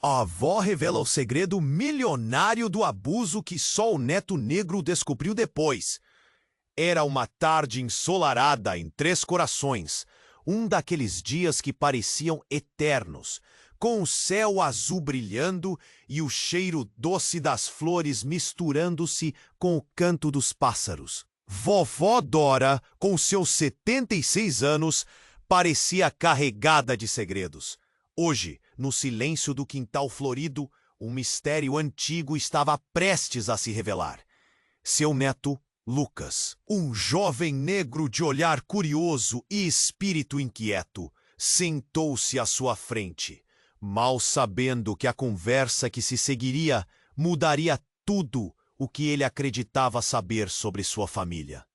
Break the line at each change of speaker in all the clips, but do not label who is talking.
A avó revela o segredo milionário do abuso que só o neto negro descobriu depois. Era uma tarde ensolarada em Três Corações, um daqueles dias que pareciam eternos, com o céu azul brilhando e o cheiro doce das flores misturando-se com o canto dos pássaros. Vovó Dora, com seus 76 anos, parecia carregada de segredos. Hoje, no silêncio do quintal florido, um mistério antigo estava prestes a se revelar. Seu neto, Lucas, um jovem negro de olhar curioso e espírito inquieto, sentou-se à sua frente, mal sabendo que a conversa que se seguiria mudaria tudo o que ele acreditava saber sobre sua família.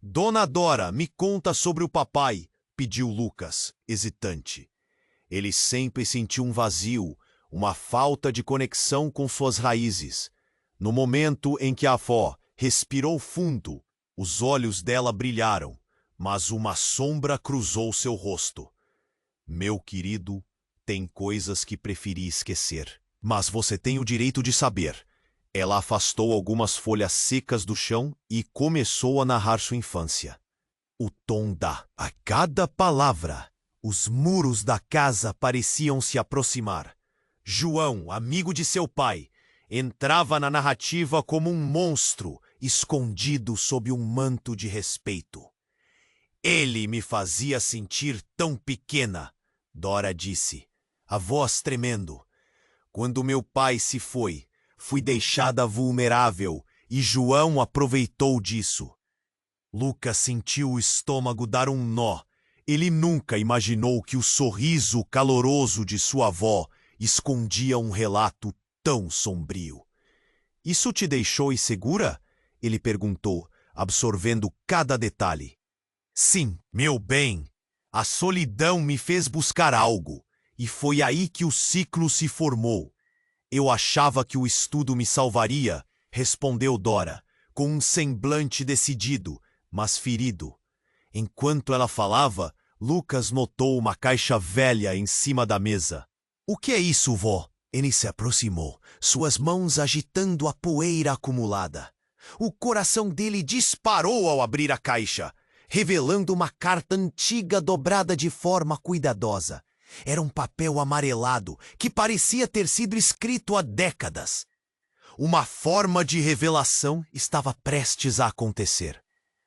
Dona Dora, me conta sobre o papai, pediu Lucas, hesitante. Ele sempre sentiu um vazio, uma falta de conexão com suas raízes. No momento em que a avó respirou fundo, os olhos dela brilharam, mas uma sombra cruzou seu rosto. Meu querido, tem coisas que preferi esquecer, mas você tem o direito de saber. Ela afastou algumas folhas secas do chão e começou a narrar sua infância. O tom a cada palavra. Os muros da casa pareciam se aproximar. João, amigo de seu pai, entrava na narrativa como um monstro escondido sob um manto de respeito. Ele me fazia sentir tão pequena, Dora disse, a voz tremendo. Quando meu pai se foi, fui deixada vulnerável e João aproveitou disso. Lucas sentiu o estômago dar um nó. Ele nunca imaginou que o sorriso caloroso de sua avó escondia um relato tão sombrio. Isso te deixou insegura? Ele perguntou, absorvendo cada detalhe. Sim, meu bem. A solidão me fez buscar algo, e foi aí que o ciclo se formou. Eu achava que o estudo me salvaria, respondeu Dora, com um semblante decidido, mas ferido. Enquanto ela falava, Lucas notou uma caixa velha em cima da mesa. O que é isso, vó? Ele se aproximou, suas mãos agitando a poeira acumulada. O coração dele disparou ao abrir a caixa, revelando uma carta antiga dobrada de forma cuidadosa. Era um papel amarelado que parecia ter sido escrito há décadas. Uma forma de revelação estava prestes a acontecer.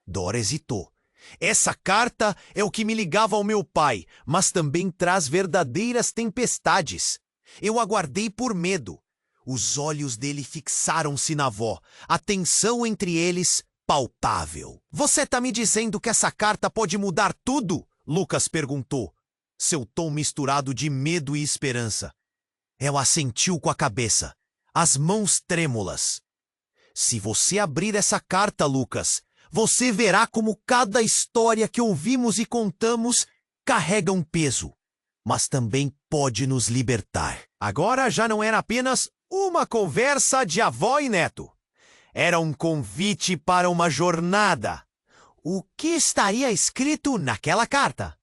Dora hesitou. Essa carta é o que me ligava ao meu pai, mas também traz verdadeiras tempestades. Eu aguardei por medo. Os olhos dele fixaram-se na avó, a tensão entre eles palpável. Você tá me dizendo que essa carta pode mudar tudo? Lucas perguntou, seu tom misturado de medo e esperança. Ela assentiu com a cabeça, as mãos trêmulas. Se você abrir essa carta, Lucas, você verá como cada história que ouvimos e contamos carrega um peso, mas também pode nos libertar. Agora já não era apenas uma conversa de avó e neto. Era um convite para uma jornada. O que estaria escrito naquela carta?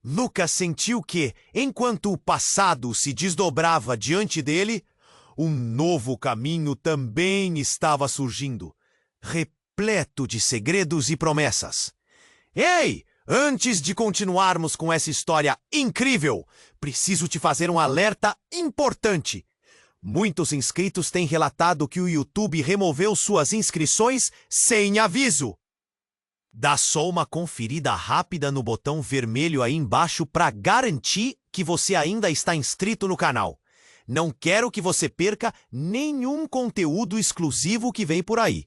Lucas sentiu que, enquanto o passado se desdobrava diante dele, um novo caminho também estava surgindo, repleto de segredos e promessas. Ei, antes de continuarmos com essa história incrível, preciso te fazer um alerta importante. Muitos inscritos têm relatado que o YouTube removeu suas inscrições sem aviso. Dá só uma conferida rápida no botão vermelho aí embaixo para garantir que você ainda está inscrito no canal. Não quero que você perca nenhum conteúdo exclusivo que vem por aí.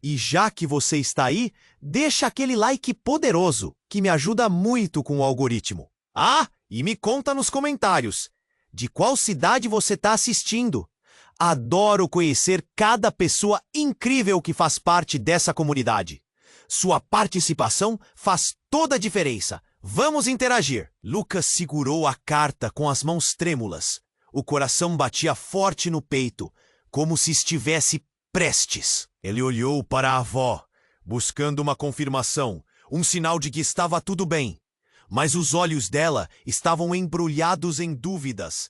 E já que você está aí, deixa aquele like poderoso, que me ajuda muito com o algoritmo. Ah, e me conta nos comentários, de qual cidade você está assistindo. Adoro conhecer cada pessoa incrível que faz parte dessa comunidade. Sua participação faz toda a diferença. Vamos interagir. Lucas segurou a carta com as mãos trêmulas. O coração batia forte no peito, como se estivesse prestes. Ele olhou para a avó, buscando uma confirmação, um sinal de que estava tudo bem. Mas os olhos dela estavam embrulhados em dúvidas.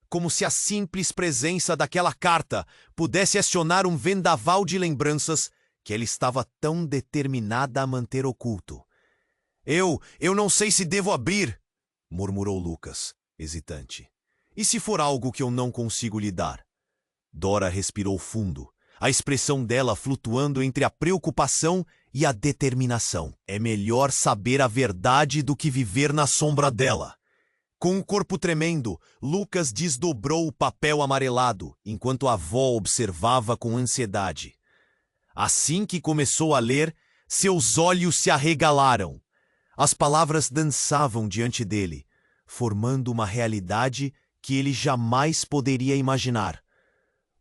como se a simples presença daquela carta pudesse acionar um vendaval de lembranças que ela estava tão determinada a manter oculto. Eu não sei se devo abrir, murmurou Lucas, hesitante. E se for algo que eu não consigo lidar? Dora respirou fundo, a expressão dela flutuando entre a preocupação e a determinação. É melhor saber a verdade do que viver na sombra dela. Com o corpo tremendo, Lucas desdobrou o papel amarelado, enquanto a avó observava com ansiedade. Assim que começou a ler, seus olhos se arregalaram. As palavras dançavam diante dele, formando uma realidade que ele jamais poderia imaginar.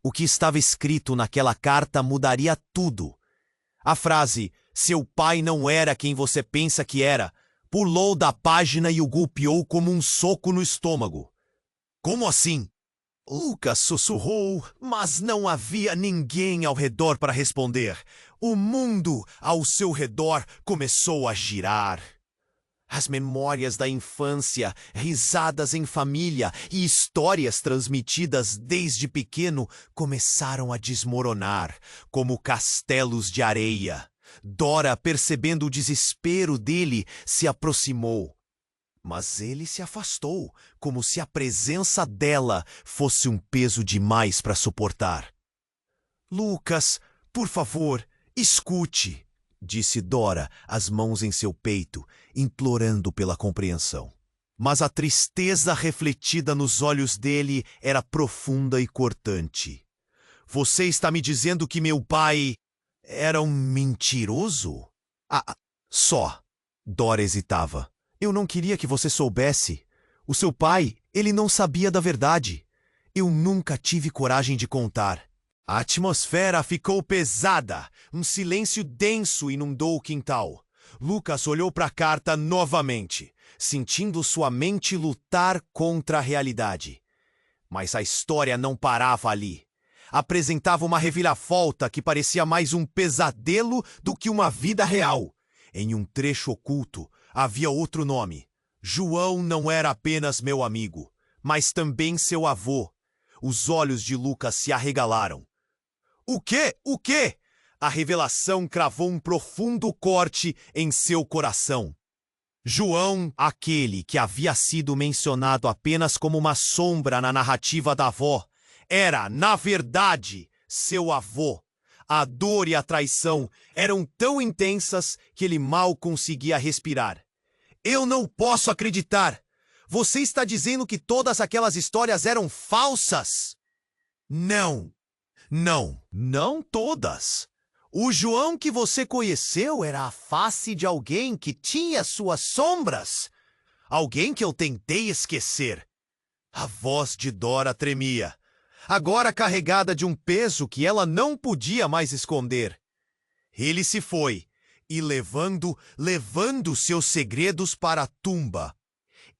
O que estava escrito naquela carta mudaria tudo. A frase, "Seu pai não era quem você pensa que era", pulou da página e o golpeou como um soco no estômago. Como assim? Lucas sussurrou, mas não havia ninguém ao redor para responder. O mundo ao seu redor começou a girar. As memórias da infância, risadas em família e histórias transmitidas desde pequeno começaram a desmoronar, como castelos de areia. Dora, percebendo o desespero dele, se aproximou. Mas ele se afastou, como se a presença dela fosse um peso demais para suportar. "Lucas, por favor, escute", disse Dora, as mãos em seu peito, implorando pela compreensão. Mas a tristeza refletida nos olhos dele era profunda e cortante. "Você está me dizendo que meu pai era um mentiroso?" Só." Dora hesitava. "Eu não queria que você soubesse. O seu pai, ele não sabia da verdade. Eu nunca tive coragem de contar." A atmosfera ficou pesada. Um silêncio denso inundou o quintal. Lucas olhou para a carta novamente, sentindo sua mente lutar contra a realidade. Mas a história não parava ali. Apresentava uma reviravolta que parecia mais um pesadelo do que uma vida real. Em um trecho oculto, havia outro nome. João não era apenas meu amigo, mas também seu avô. Os olhos de Lucas se arregalaram. "O quê? O quê?" A revelação cravou um profundo corte em seu coração. João, aquele que havia sido mencionado apenas como uma sombra na narrativa da avó, era, na verdade, seu avô. A dor e a traição eram tão intensas que ele mal conseguia respirar. "Eu não posso acreditar! Você está dizendo que todas aquelas histórias eram falsas?" "Não. Não todas. O João que você conheceu era a face de alguém que tinha suas sombras. Alguém que eu tentei esquecer." A voz de Dora tremia, agora carregada de um peso que ela não podia mais esconder. Ele se foi, e levando seus segredos para a tumba.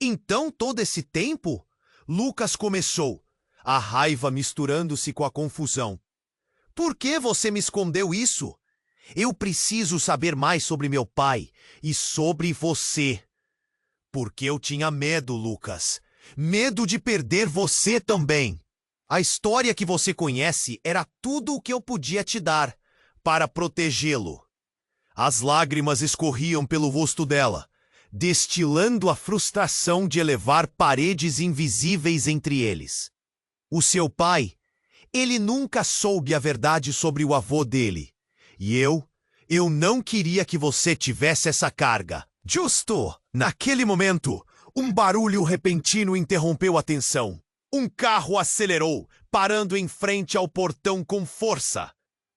Então, todo esse tempo, Lucas começou, a raiva misturando-se com a confusão. "Por que você me escondeu isso? Eu preciso saber mais sobre meu pai e sobre você." "Porque eu tinha medo, Lucas. Medo de perder você também. A história que você conhece era tudo o que eu podia te dar para protegê-lo." As lágrimas escorriam pelo rosto dela, destilando a frustração de elevar paredes invisíveis entre eles. O seu pai, ele nunca soube a verdade sobre o avô dele. E eu não queria que você tivesse essa carga. Justo naquele momento, um barulho repentino interrompeu a tensão. Um carro acelerou, parando em frente ao portão com força.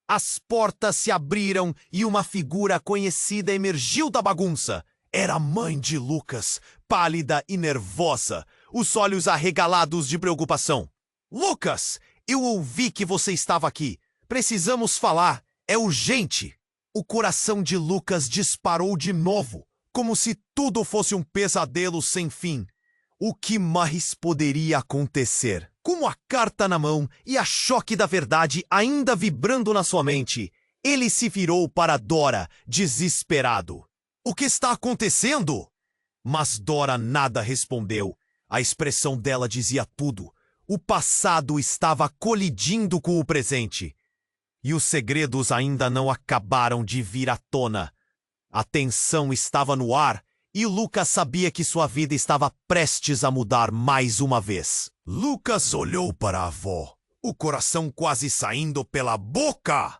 As portas se abriram e uma figura conhecida emergiu da bagunça. Era a mãe de Lucas, pálida e nervosa, os olhos arregalados de preocupação. "Lucas, eu ouvi que você estava aqui. Precisamos falar. É urgente." O coração de Lucas disparou de novo, como se tudo fosse um pesadelo sem fim. O que mais poderia acontecer? Com a carta na mão e a choque da verdade ainda vibrando na sua mente, ele se virou para Dora, desesperado. "O que está acontecendo?" Mas Dora nada respondeu. A expressão dela dizia tudo. O passado estava colidindo com o presente. E os segredos ainda não acabaram de vir à tona. A tensão estava no ar e Lucas sabia que sua vida estava prestes a mudar mais uma vez. Lucas olhou para a avó, o coração quase saindo pela boca.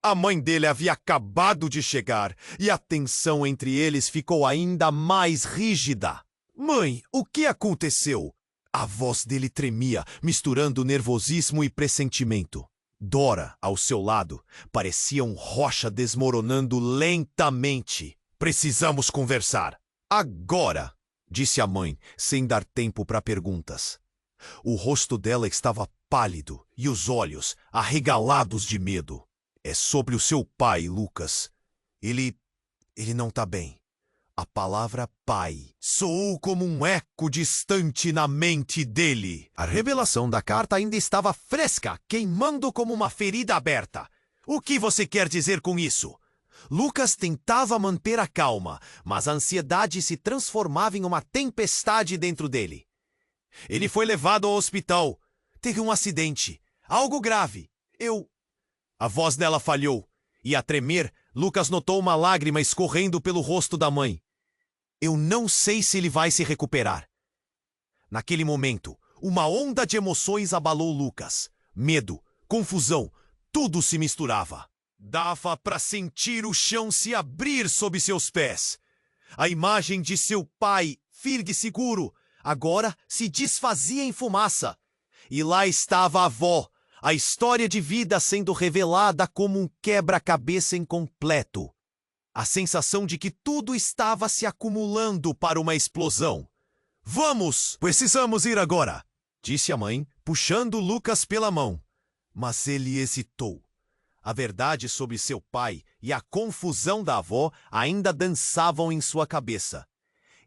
A mãe dele havia acabado de chegar e a tensão entre eles ficou ainda mais rígida. Mãe, o que aconteceu? A voz dele tremia, misturando nervosismo e pressentimento. Dora, ao seu lado, parecia um rocha desmoronando lentamente. Precisamos conversar. Agora, disse a mãe, sem dar tempo para perguntas. O rosto dela estava pálido e os olhos arregalados de medo. É sobre o seu pai, Lucas. Ele não está bem. A palavra pai soou como um eco distante na mente dele. A revelação da carta ainda estava fresca, queimando como uma ferida aberta. O que você quer dizer com isso? Lucas tentava manter a calma, mas a ansiedade se transformava em uma tempestade dentro dele. Ele foi levado ao hospital. Teve um acidente. Algo grave. A voz dela falhou, e a tremer, Lucas notou uma lágrima escorrendo pelo rosto da mãe. Eu não sei se ele vai se recuperar. Naquele momento, uma onda de emoções abalou Lucas. Medo, confusão, tudo se misturava. Dava para sentir o chão se abrir sob seus pés. A imagem de seu pai, firme e seguro, agora se desfazia em fumaça. E lá estava a avó, a história de vida sendo revelada como um quebra-cabeça incompleto. A sensação de que tudo estava se acumulando para uma explosão. Vamos! Precisamos ir agora! Disse a mãe, puxando Lucas pela mão. Mas ele hesitou. A verdade sobre seu pai e a confusão da avó ainda dançavam em sua cabeça.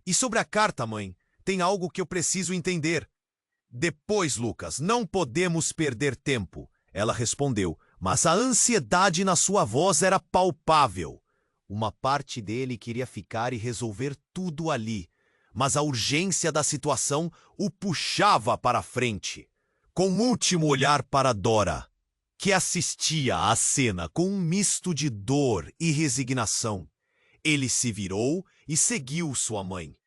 E sobre a carta, mãe, tem algo que eu preciso entender. Depois, Lucas, não podemos perder tempo, ela respondeu, mas a ansiedade na sua voz era palpável. Uma parte dele queria ficar e resolver tudo ali, mas a urgência da situação o puxava para a frente. Com um último olhar para Dora, que assistia à cena com um misto de dor e resignação, ele se virou e seguiu sua mãe.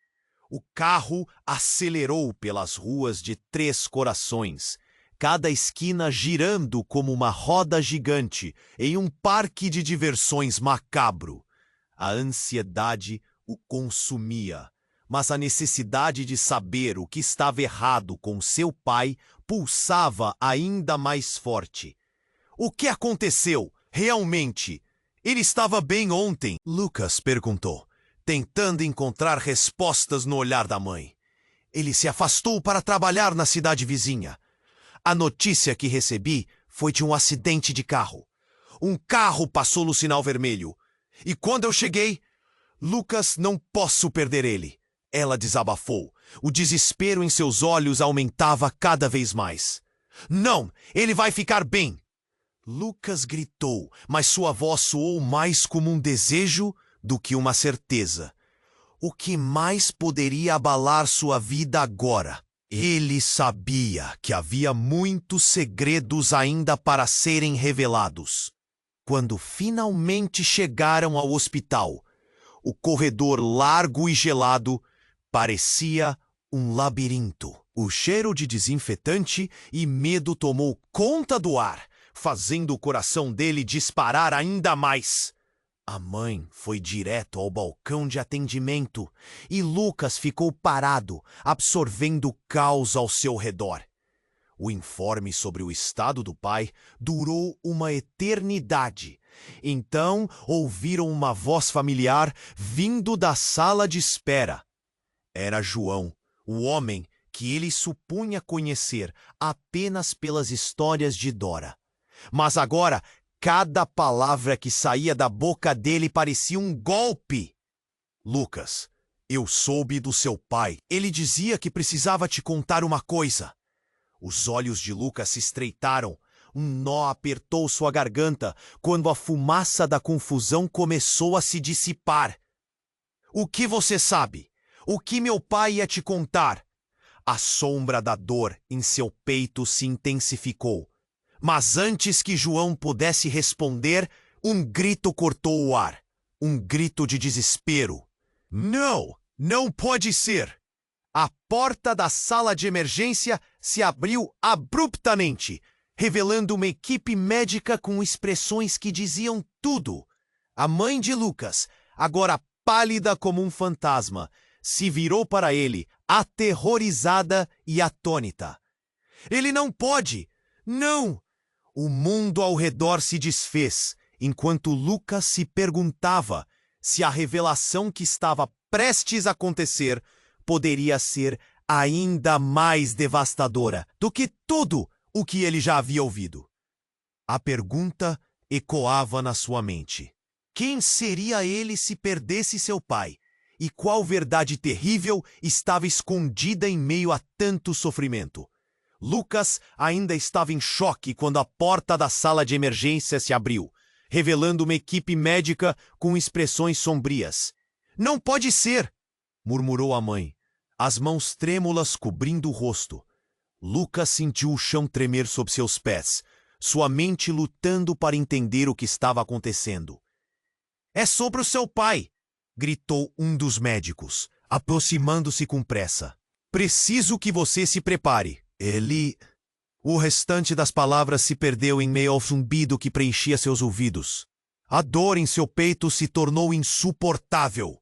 O carro acelerou pelas ruas de Três Corações, cada esquina girando como uma roda gigante em um parque de diversões macabro. A ansiedade o consumia, mas a necessidade de saber o que estava errado com seu pai pulsava ainda mais forte. O que aconteceu, realmente? Ele estava bem ontem? Lucas perguntou, tentando encontrar respostas no olhar da mãe. Ele se afastou para trabalhar na cidade vizinha. A notícia que recebi foi de um acidente de carro. Um carro passou no sinal vermelho. E quando eu cheguei, Lucas, não posso perder ele. Ela desabafou. O desespero em seus olhos aumentava cada vez mais. Não, ele vai ficar bem. Lucas gritou, mas sua voz soou mais como um desejo do que uma certeza. O que mais poderia abalar sua vida agora? Ele sabia que havia muitos segredos ainda para serem revelados. Quando finalmente chegaram ao hospital, o corredor largo e gelado parecia um labirinto. O cheiro de desinfetante e medo tomou conta do ar, fazendo o coração dele disparar ainda mais. A mãe foi direto ao balcão de atendimento e Lucas ficou parado, absorvendo o caos ao seu redor. O informe sobre o estado do pai durou uma eternidade. Então ouviram uma voz familiar vindo da sala de espera. Era João, o homem que ele supunha conhecer apenas pelas histórias de Dora. Mas agora, cada palavra que saía da boca dele parecia um golpe. Lucas, eu soube do seu pai. Ele dizia que precisava te contar uma coisa. Os olhos de Lucas se estreitaram. Um nó apertou sua garganta quando a fumaça da confusão começou a se dissipar. O que você sabe? O que meu pai ia te contar? A sombra da dor em seu peito se intensificou. Mas antes que João pudesse responder, um grito cortou o ar. Um grito de desespero. Não! Não pode ser! A porta da sala de emergência se abriu abruptamente, revelando uma equipe médica com expressões que diziam tudo. A mãe de Lucas, agora pálida como um fantasma, se virou para ele, aterrorizada e atônita. Ele não pode! Não! O mundo ao redor se desfez, enquanto Lucas se perguntava se a revelação que estava prestes a acontecer poderia ser ainda mais devastadora do que tudo o que ele já havia ouvido. A pergunta ecoava na sua mente. Quem seria ele se perdesse seu pai? E qual verdade terrível estava escondida em meio a tanto sofrimento? Lucas ainda estava em choque quando a porta da sala de emergência se abriu, revelando uma equipe médica com expressões sombrias. Não pode ser! Murmurou a mãe, as mãos trêmulas cobrindo o rosto. Lucas sentiu o chão tremer sob seus pés, sua mente lutando para entender o que estava acontecendo. É sobre o seu pai! Gritou um dos médicos, aproximando-se com pressa. Preciso que você se prepare. Ele... O restante das palavras se perdeu em meio ao zumbido que preenchia seus ouvidos. A dor em seu peito se tornou insuportável.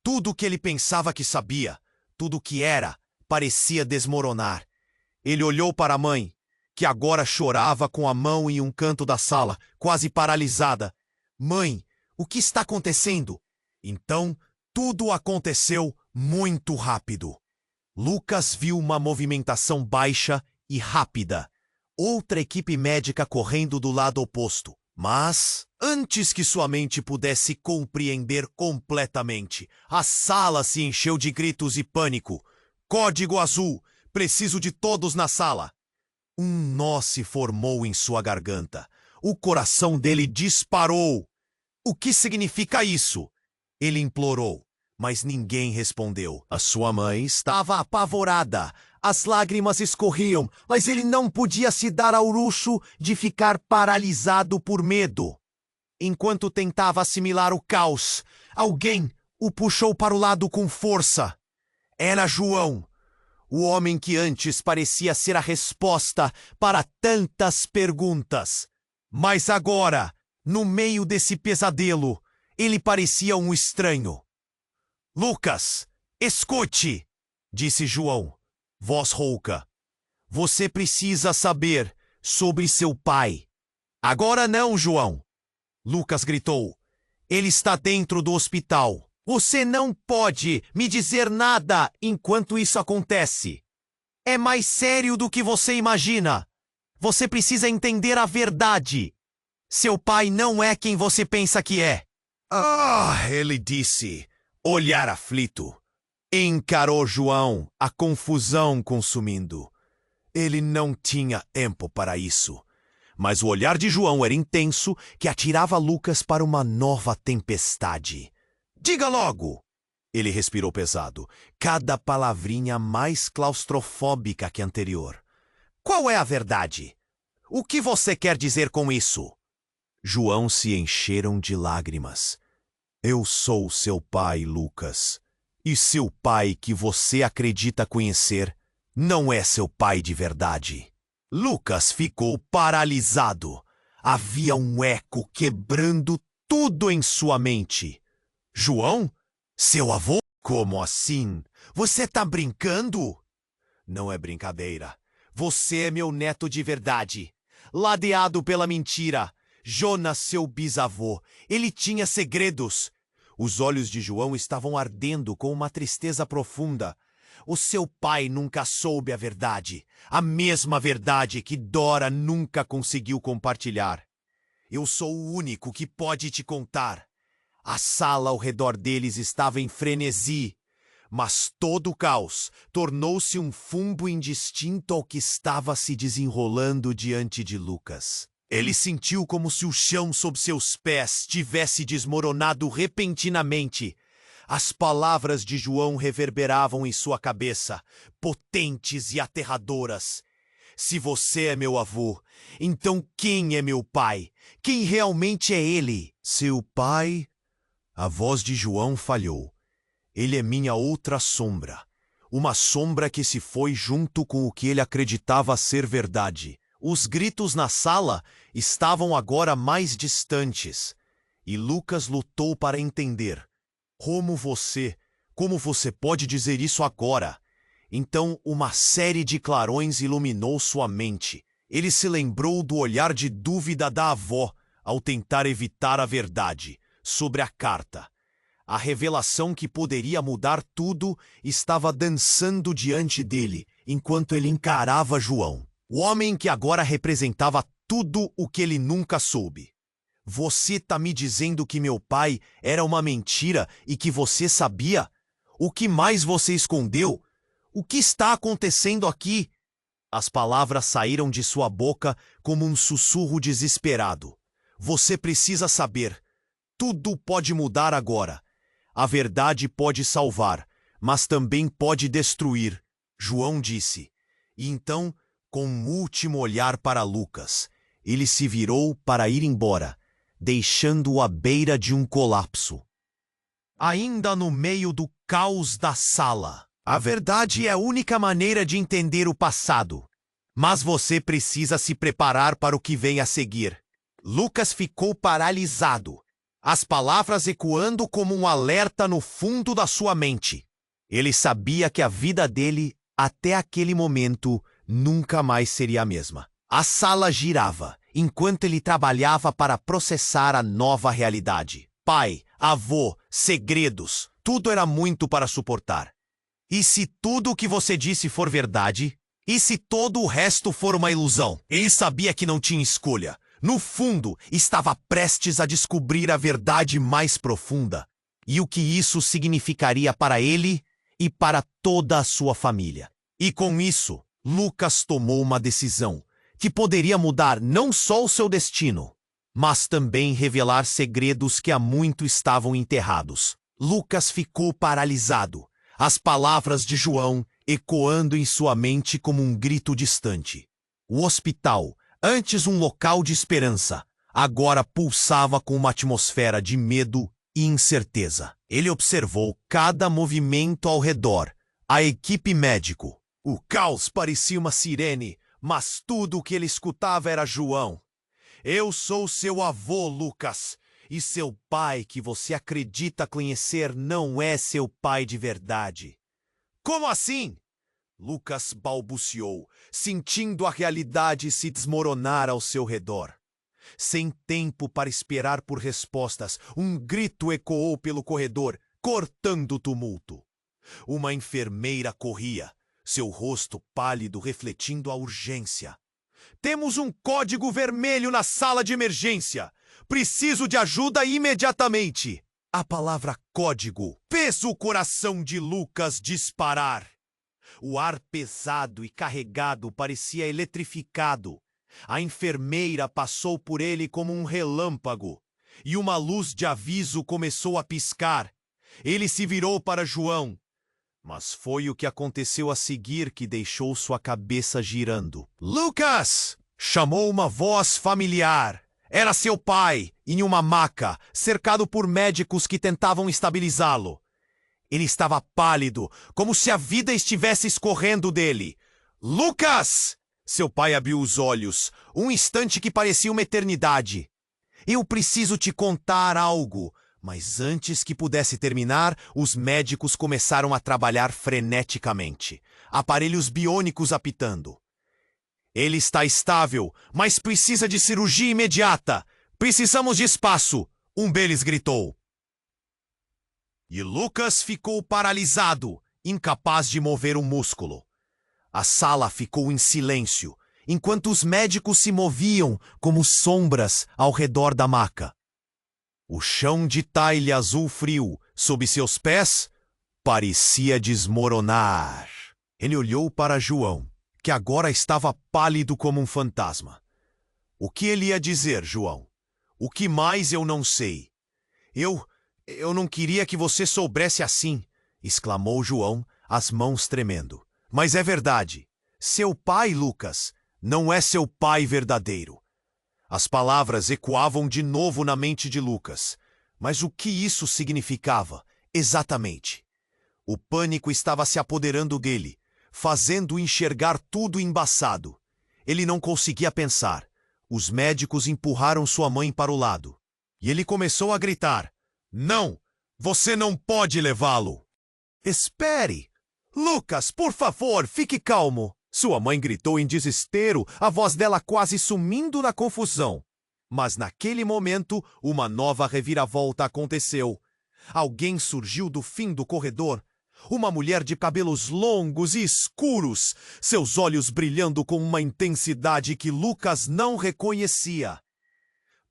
Tudo o que ele pensava que sabia, tudo o que era, parecia desmoronar. Ele olhou para a mãe, que agora chorava com a mão em um canto da sala, quase paralisada. Mãe, o que está acontecendo? Então, tudo aconteceu muito rápido. Lucas viu uma movimentação baixa e rápida. Outra equipe médica correndo do lado oposto. Mas, antes que sua mente pudesse compreender completamente, a sala se encheu de gritos e pânico. Código azul! Preciso de todos na sala! Um nó se formou em sua garganta. O coração dele disparou. O que significa isso? Ele implorou, mas ninguém respondeu. A sua mãe estava apavorada. As lágrimas escorriam, mas ele não podia se dar ao luxo de ficar paralisado por medo. Enquanto tentava assimilar o caos, alguém o puxou para o lado com força. Era João, o homem que antes parecia ser a resposta para tantas perguntas. Mas agora, no meio desse pesadelo, ele parecia um estranho. Lucas, escute, disse João, voz rouca. Você precisa saber sobre seu pai. Agora não, João, Lucas gritou. Ele está dentro do hospital. Você não pode me dizer nada enquanto isso acontece. É mais sério do que você imagina. Você precisa entender a verdade. Seu pai não é quem você pensa que é. Ele disse, olhar aflito. Encarou João, a confusão consumindo. Ele não tinha tempo para isso. Mas o olhar de João era intenso, que atirava Lucas para uma nova tempestade. Diga logo! Ele respirou pesado, cada palavrinha mais claustrofóbica que a anterior. Qual é a verdade? O que você quer dizer com isso? João se encheram de lágrimas. Eu sou seu pai, Lucas. E seu pai que você acredita conhecer não é seu pai de verdade. Lucas ficou paralisado. Havia um eco quebrando tudo em sua mente. João? Seu avô? Como assim? Você tá brincando? Não é brincadeira. Você é meu neto de verdade. Ladeado pela mentira. Jonas, seu bisavô. Ele tinha segredos. Os olhos de João estavam ardendo com uma tristeza profunda. O seu pai nunca soube a verdade. A mesma verdade que Dora nunca conseguiu compartilhar. Eu sou o único que pode te contar. A sala ao redor deles estava em frenesi. Mas todo o caos tornou-se um fungo indistinto ao que estava se desenrolando diante de Lucas. Ele sentiu como se o chão sob seus pés tivesse desmoronado repentinamente. As palavras de João reverberavam em sua cabeça, potentes e aterradoras. Se você é meu avô, então quem é meu pai? Quem realmente é ele? Seu pai? A voz de João falhou. Ele é minha outra sombra. Uma sombra que se foi junto com o que ele acreditava ser verdade. Os gritos na sala estavam agora mais distantes. E Lucas lutou para entender. Como você pode dizer isso agora? Então uma série de clarões iluminou sua mente. Ele se lembrou do olhar de dúvida da avó ao tentar evitar a verdade sobre a carta. A revelação que poderia mudar tudo estava dançando diante dele, enquanto ele encarava João, o homem que agora representava tudo o que ele nunca soube. Você tá me dizendo que meu pai era uma mentira e que você sabia? O que mais você escondeu? O que está acontecendo aqui? As palavras saíram de sua boca como um sussurro desesperado. Você precisa saber. Tudo pode mudar agora. A verdade pode salvar, mas também pode destruir, João disse. E então, com um último olhar para Lucas, ele se virou para ir embora, deixando-o à beira de um colapso. Ainda no meio do caos da sala. A verdade é a única maneira de entender o passado. Mas você precisa se preparar para o que vem a seguir. Lucas ficou paralisado, as palavras ecoando como um alerta no fundo da sua mente. Ele sabia que a vida dele, até aquele momento, nunca mais seria a mesma. A sala girava, enquanto ele trabalhava para processar a nova realidade. Pai, avô, segredos, tudo era muito para suportar. E se tudo o que você disse for verdade? E se todo o resto for uma ilusão? Ele sabia que não tinha escolha. No fundo, estava prestes a descobrir a verdade mais profunda. E o que isso significaria para ele e para toda a sua família. E com isso, Lucas tomou uma decisão que poderia mudar não só o seu destino, mas também revelar segredos que há muito estavam enterrados. Lucas ficou paralisado, as palavras de João ecoando em sua mente como um grito distante. O hospital, antes um local de esperança, agora pulsava com uma atmosfera de medo e incerteza. Ele observou cada movimento ao redor, a equipe médico. O caos parecia uma sirene, mas tudo o que ele escutava era João. Eu sou seu avô, Lucas, e seu pai que você acredita conhecer não é seu pai de verdade. Como assim? Lucas balbuciou, sentindo a realidade se desmoronar ao seu redor. Sem tempo para esperar por respostas, um grito ecoou pelo corredor, cortando o tumulto. Uma enfermeira corria, seu rosto pálido refletindo a urgência. Temos um código vermelho na sala de emergência. Preciso de ajuda imediatamente. A palavra código fez o coração de Lucas disparar. O ar pesado e carregado parecia eletrificado. A enfermeira passou por ele como um relâmpago, e uma luz de aviso começou a piscar. Ele se virou para João, mas foi o que aconteceu a seguir que deixou sua cabeça girando. Lucas! Chamou uma voz familiar. Era seu pai, em uma maca, cercado por médicos que tentavam estabilizá-lo. Ele estava pálido, como se a vida estivesse escorrendo dele. Lucas! Seu pai abriu os olhos, um instante que parecia uma eternidade. Eu preciso te contar algo. Mas antes que pudesse terminar, os médicos começaram a trabalhar freneticamente. Aparelhos biônicos apitando. Ele está estável, mas precisa de cirurgia imediata. Precisamos de espaço, um deles gritou. E Lucas ficou paralisado, incapaz de mover um músculo. A sala ficou em silêncio, enquanto os médicos se moviam como sombras ao redor da maca. O chão de tile azul frio, sob seus pés, parecia desmoronar. Ele olhou para João, que agora estava pálido como um fantasma. O que ele ia dizer, João? O que mais eu não sei? Eu Eu não queria que você soubesse assim, exclamou João, as mãos tremendo. Mas é verdade. Seu pai, Lucas, não é seu pai verdadeiro. As palavras ecoavam de novo na mente de Lucas. Mas o que isso significava, exatamente? O pânico estava se apoderando dele, fazendo-o enxergar tudo embaçado. Ele não conseguia pensar. Os médicos empurraram sua mãe para o lado. E ele começou a gritar: "Não! Você não pode levá-lo!" "Espere! Lucas, por favor, fique calmo!" Sua mãe gritou em desespero, a voz dela quase sumindo na confusão. Mas naquele momento, uma nova reviravolta aconteceu. Alguém surgiu do fim do corredor. Uma mulher de cabelos longos e escuros, seus olhos brilhando com uma intensidade que Lucas não reconhecia.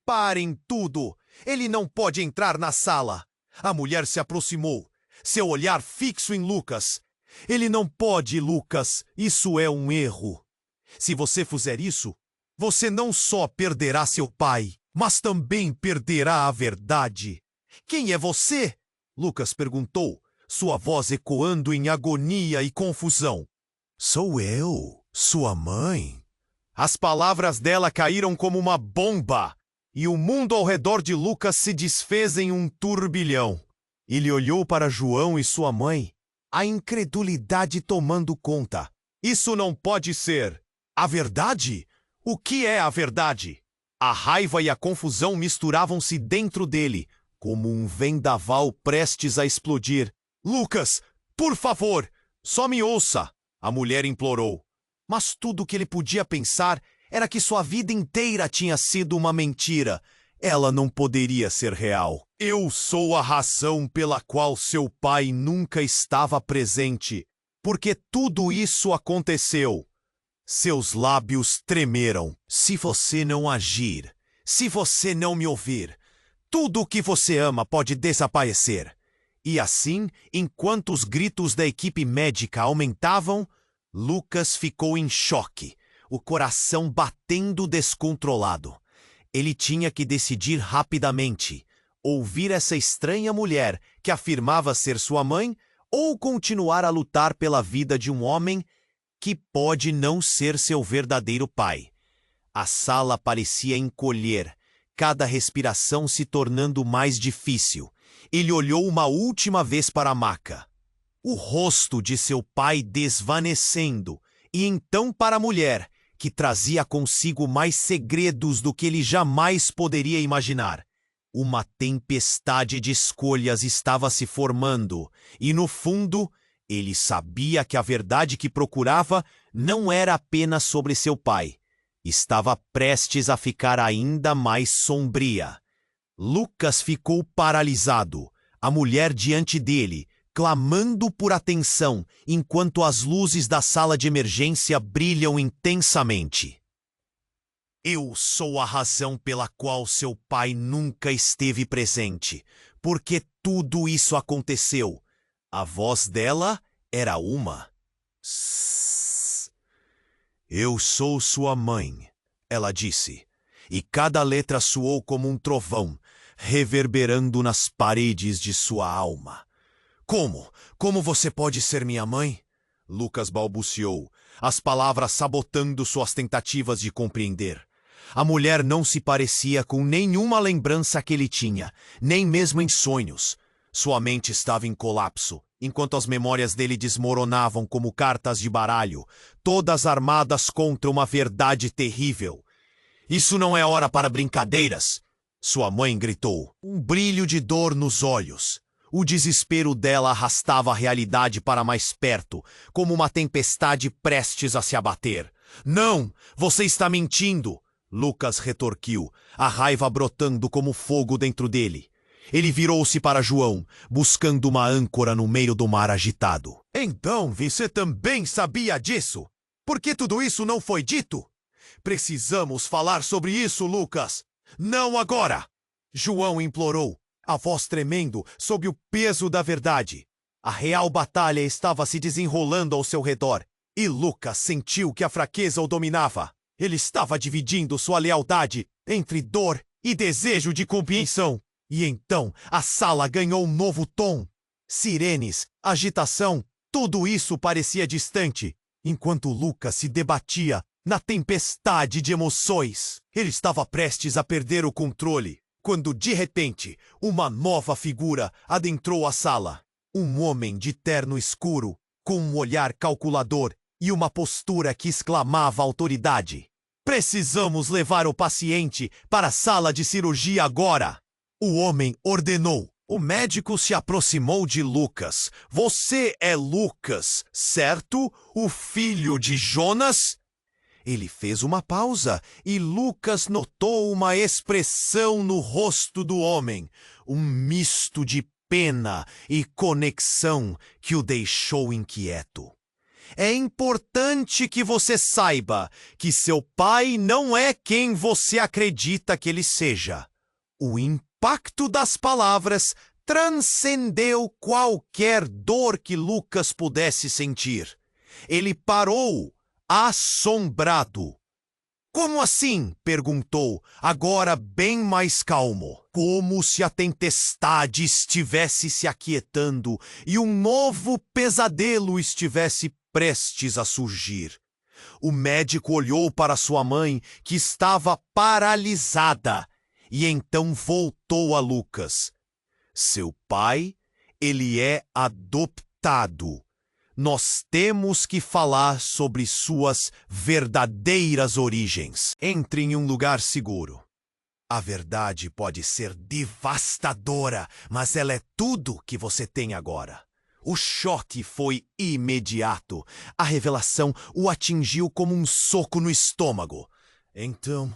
"Parem tudo! Ele não pode entrar na sala!" A mulher se aproximou, seu olhar fixo em Lucas. "Ele não pode, Lucas. Isso é um erro. Se você fizer isso, você não só perderá seu pai, mas também perderá a verdade." "Quem é você?" Lucas perguntou, sua voz ecoando em agonia e confusão. "Sou eu, sua mãe." As palavras dela caíram como uma bomba, e o mundo ao redor de Lucas se desfez em um turbilhão. Ele olhou para João e sua mãe, a incredulidade tomando conta. "Isso não pode ser. A verdade? O que é a verdade?" A raiva e a confusão misturavam-se dentro dele, como um vendaval prestes a explodir. "Lucas, por favor, só me ouça!" a mulher implorou. Mas tudo o que ele podia pensar era que sua vida inteira tinha sido uma mentira. Ela não poderia ser real. "Eu sou a razão pela qual seu pai nunca estava presente, porque tudo isso aconteceu." Seus lábios tremeram. "Se você não agir, se você não me ouvir, tudo o que você ama pode desaparecer." E assim, enquanto os gritos da equipe médica aumentavam, Lucas ficou em choque, o coração batendo descontrolado. Ele tinha que decidir rapidamente: ouvir essa estranha mulher que afirmava ser sua mãe ou continuar a lutar pela vida de um homem que pode não ser seu verdadeiro pai. A sala parecia encolher, cada respiração se tornando mais difícil. Ele olhou uma última vez para a maca. O rosto de seu pai desvanecendo, e então para a mulher, que trazia consigo mais segredos do que ele jamais poderia imaginar. Uma tempestade de escolhas estava se formando, e no fundo, ele sabia que a verdade que procurava não era apenas sobre seu pai. Estava prestes a ficar ainda mais sombria. Lucas ficou paralisado, a mulher diante dele, clamando por atenção, enquanto as luzes da sala de emergência brilham intensamente. "Eu sou a razão pela qual seu pai nunca esteve presente, porque tudo isso aconteceu." A voz dela era uma. "Sss. Eu sou sua mãe", ela disse, e cada letra soou como um trovão, reverberando nas paredes de sua alma. "Como? Como você pode ser minha mãe?" Lucas balbuciou, as palavras sabotando suas tentativas de compreender. A mulher não se parecia com nenhuma lembrança que ele tinha, nem mesmo em sonhos. Sua mente estava em colapso, enquanto as memórias dele desmoronavam como cartas de baralho, todas armadas contra uma verdade terrível. "Isso não é hora para brincadeiras!" sua mãe gritou, um brilho de dor nos olhos. O desespero dela arrastava a realidade para mais perto, como uma tempestade prestes a se abater. "Não! Você está mentindo!" Lucas retorquiu, a raiva brotando como fogo dentro dele. Ele virou-se para João, buscando uma âncora no meio do mar agitado. "Então você também sabia disso? Por que tudo isso não foi dito? Precisamos falar sobre isso, Lucas! Não agora!" João implorou, a voz tremendo sob o peso da verdade. A real batalha estava se desenrolando ao seu redor, e Lucas sentiu que a fraqueza o dominava. Ele estava dividindo sua lealdade entre dor e desejo de compreensão. E então a sala ganhou um novo tom. Sirenes, agitação, tudo isso parecia distante, enquanto Lucas se debatia na tempestade de emoções. Ele estava prestes a perder o controle, quando de repente uma nova figura adentrou a sala. Um homem de terno escuro, com um olhar calculador e uma postura que exclamava autoridade. Precisamos levar o paciente para a sala de cirurgia agora! O homem ordenou. O médico se aproximou de Lucas. Você é Lucas, certo? O filho de Jonas? Ele fez uma pausa e Lucas notou uma expressão no rosto do homem, um misto de pena e conexão que o deixou inquieto. É importante que você saiba que seu pai não é quem você acredita que ele seja. O impacto das palavras transcendeu qualquer dor que Lucas pudesse sentir. Ele parou, assombrado. Como assim? Perguntou, agora bem mais calmo. Como se a tempestade estivesse se aquietando e um novo pesadelo estivesse prestes a surgir. O médico olhou para sua mãe, que estava paralisada, e então voltou a Lucas. Seu pai, ele é adotado. Nós temos que falar sobre suas verdadeiras origens. Entre em um lugar seguro. A verdade pode ser devastadora, mas ela é tudo que você tem agora. O choque foi imediato. A revelação o atingiu como um soco no estômago. Então,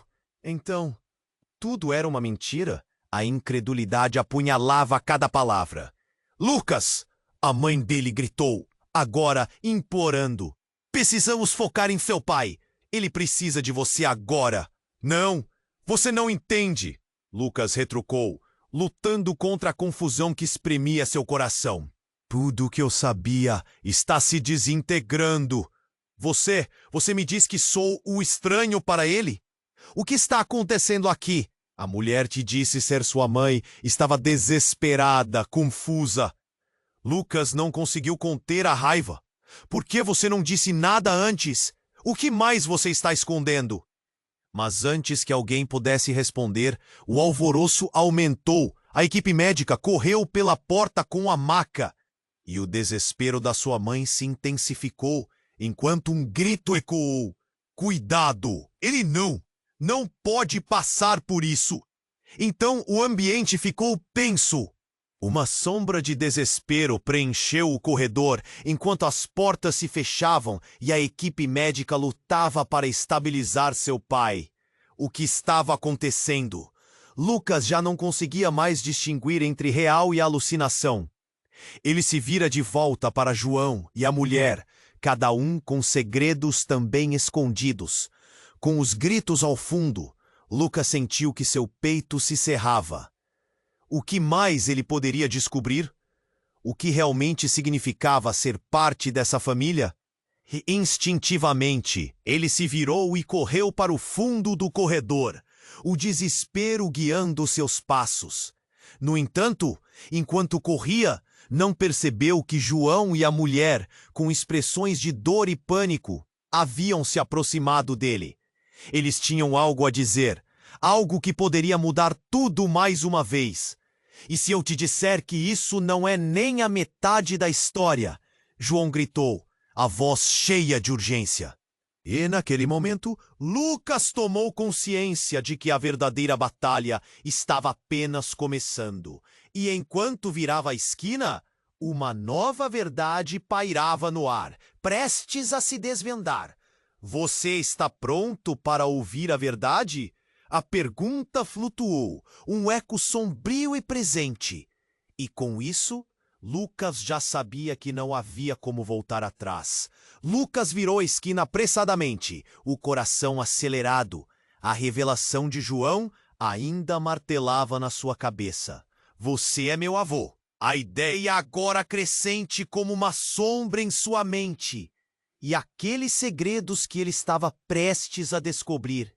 tudo era uma mentira? A incredulidade apunhalava cada palavra. Lucas! A mãe dele gritou, agora implorando. Precisamos focar em seu pai. Ele precisa de você agora. Não, você não entende. Lucas retrucou, lutando contra a confusão que espremia seu coração. Tudo o que eu sabia está se desintegrando. Você me diz que sou o estranho para ele? O que está acontecendo aqui? A mulher te disse ser sua mãe, estava desesperada, confusa. Lucas não conseguiu conter a raiva. Por que você não disse nada antes? O que mais você está escondendo? Mas antes que alguém pudesse responder, o alvoroço aumentou. A equipe médica correu pela porta com a maca. E o desespero da sua mãe se intensificou, enquanto um grito ecoou. Cuidado! Ele não pode passar por isso! Então o ambiente ficou tenso. Uma sombra de desespero preencheu o corredor, enquanto as portas se fechavam e a equipe médica lutava para estabilizar seu pai. O que estava acontecendo? Lucas já não conseguia mais distinguir entre real e alucinação. Ele se vira de volta para João e a mulher, cada um com segredos também escondidos. Com os gritos ao fundo, Lucas sentiu que seu peito se cerrava. O que mais ele poderia descobrir? O que realmente significava ser parte dessa família? E, instintivamente, ele se virou e correu para o fundo do corredor, o desespero guiando seus passos. No entanto, enquanto corria, não percebeu que João e a mulher, com expressões de dor e pânico, haviam se aproximado dele. Eles tinham algo a dizer, algo que poderia mudar tudo mais uma vez. E se eu te disser que isso não é nem a metade da história? João gritou, a voz cheia de urgência. E naquele momento, Lucas tomou consciência de que a verdadeira batalha estava apenas começando. E enquanto virava a esquina, uma nova verdade pairava no ar, prestes a se desvendar. Você está pronto para ouvir a verdade? A pergunta flutuou, um eco sombrio e presente. E com isso, Lucas já sabia que não havia como voltar atrás. Lucas virou a esquina apressadamente, o coração acelerado. A revelação de João ainda martelava na sua cabeça. Você é meu avô. A ideia agora crescente como uma sombra em sua mente. E aqueles segredos que ele estava prestes a descobrir.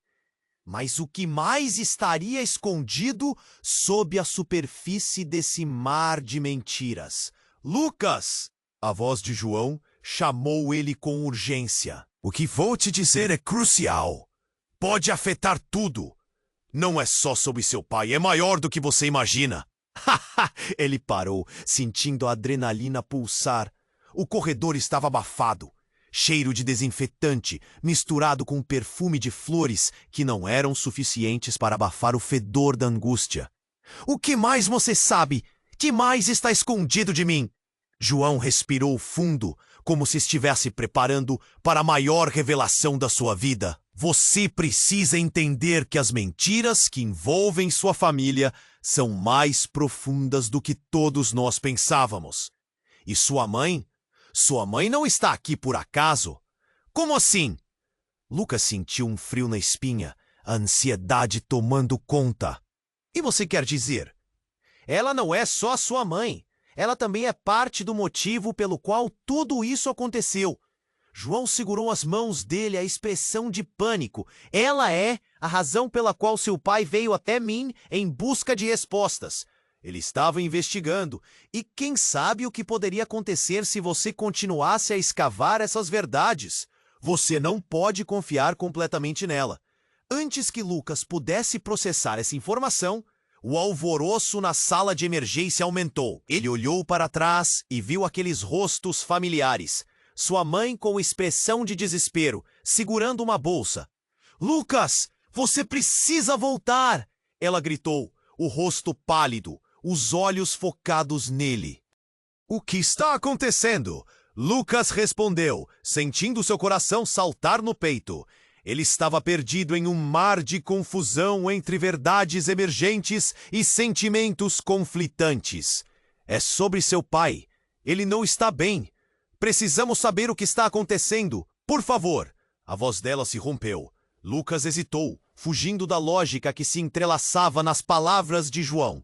Mas o que mais estaria escondido sob a superfície desse mar de mentiras? Lucas! A voz de João chamou ele com urgência. O que vou te dizer é crucial. Pode afetar tudo. Não é só sobre seu pai, é maior do que você imagina. Ele parou, sentindo a adrenalina pulsar. O corredor estava abafado. Cheiro de desinfetante, misturado com um perfume de flores que não eram suficientes para abafar o fedor da angústia. O que mais você sabe? Que mais está escondido de mim? João respirou fundo, como se estivesse preparando para a maior revelação da sua vida. Você precisa entender que as mentiras que envolvem sua família são mais profundas do que todos nós pensávamos. E sua mãe? Sua mãe não está aqui por acaso? Como assim? Lucas sentiu um frio na espinha, a ansiedade tomando conta. E você quer dizer? Ela não é só sua mãe. Ela também é parte do motivo pelo qual tudo isso aconteceu. João segurou as mãos dele, a expressão de pânico. Ela é a razão pela qual seu pai veio até mim em busca de respostas. Ele estava investigando, e quem sabe o que poderia acontecer se você continuasse a escavar essas verdades. Você não pode confiar completamente nela. Antes que Lucas pudesse processar essa informação, o alvoroço na sala de emergência aumentou. Ele olhou para trás e viu aqueles rostos familiares. Sua mãe com expressão de desespero, segurando uma bolsa. "Lucas, você precisa voltar!" Ela gritou, o rosto pálido, os olhos focados nele. "O que está acontecendo?" Lucas respondeu, sentindo seu coração saltar no peito. Ele estava perdido em um mar de confusão entre verdades emergentes e sentimentos conflitantes. "É sobre seu pai. Ele não está bem. Precisamos saber o que está acontecendo. Por favor." A voz dela se rompeu. Lucas hesitou, fugindo da lógica que se entrelaçava nas palavras de João.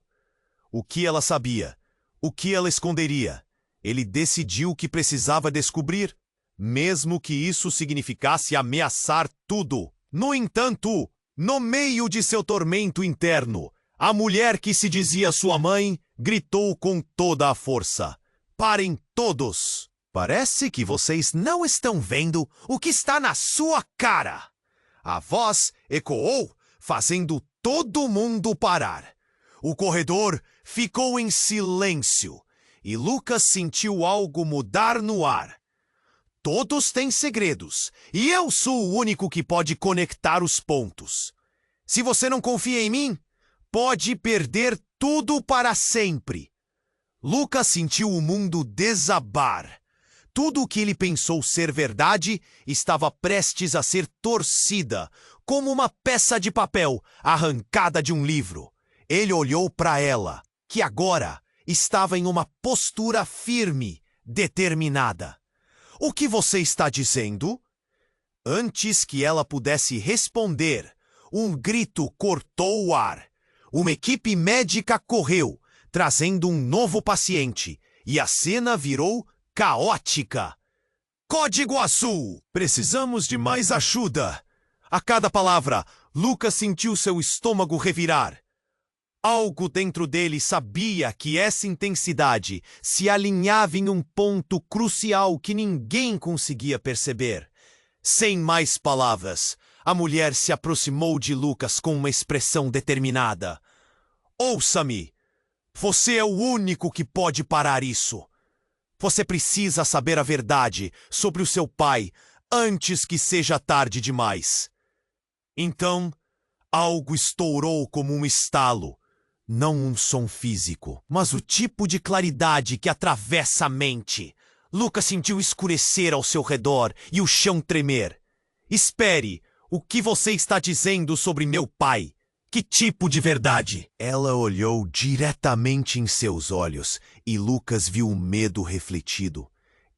O que ela sabia? O que ela esconderia? Ele decidiu que precisava descobrir, mesmo que isso significasse ameaçar tudo. No entanto, no meio de seu tormento interno, a mulher que se dizia sua mãe gritou com toda a força: "Parem todos! Parece que vocês não estão vendo o que está na sua cara!" A voz ecoou, fazendo todo mundo parar. O corredor ficou em silêncio e Lucas sentiu algo mudar no ar. Todos têm segredos e eu sou o único que pode conectar os pontos. Se você não confia em mim, pode perder tudo para sempre. Lucas sentiu o mundo desabar. Tudo o que ele pensou ser verdade estava prestes a ser torcida, como uma peça de papel arrancada de um livro. Ele olhou para ela, que agora estava em uma postura firme, determinada. "O que você está dizendo?" Antes que ela pudesse responder, um grito cortou o ar. Uma equipe médica correu, trazendo um novo paciente, e a cena virou caótica. "Código Azul! Precisamos de mais ajuda!" A cada palavra, Lucas sentiu seu estômago revirar. Algo dentro dele sabia que essa intensidade se alinhava em um ponto crucial que ninguém conseguia perceber. Sem mais palavras, a mulher se aproximou de Lucas com uma expressão determinada. "Ouça-me! Você é o único que pode parar isso. Você precisa saber a verdade sobre o seu pai antes que seja tarde demais." Então, algo estourou como um estalo. Não um som físico, mas o tipo de claridade que atravessa a mente. Lucas sentiu escurecer ao seu redor e o chão tremer. "Espere, o que você está dizendo sobre meu pai? Que tipo de verdade?" Ela olhou diretamente em seus olhos e Lucas viu o medo refletido.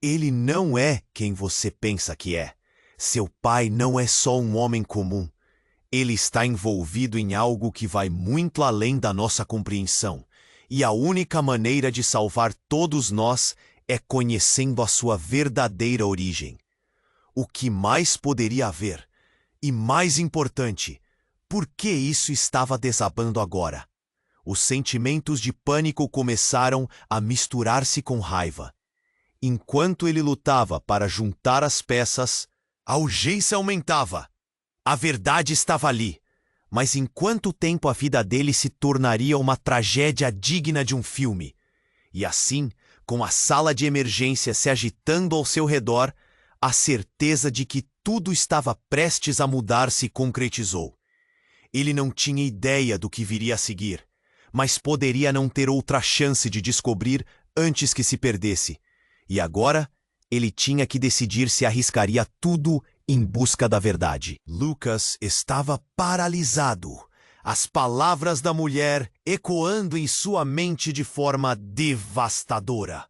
Ele não é quem você pensa que é. Seu pai não é só um homem comum. Ele está envolvido em algo que vai muito além da nossa compreensão. E a única maneira de salvar todos nós é conhecendo a sua verdadeira origem. O que mais poderia haver? E mais importante, Por que isso estava desabando agora? Os sentimentos de pânico começaram a misturar-se com raiva. Enquanto ele lutava para juntar as peças, a urgência aumentava. A verdade estava ali. Mas em quanto tempo a vida dele se tornaria uma tragédia digna de um filme? E assim, com a sala de emergência se agitando ao seu redor, a certeza de que tudo estava prestes a mudar se concretizou. Ele não tinha ideia do que viria a seguir, mas poderia não ter outra chance de descobrir antes que se perdesse. E agora, ele tinha que decidir se arriscaria tudo em busca da verdade. Lucas estava paralisado, as palavras da mulher ecoando em sua mente de forma devastadora.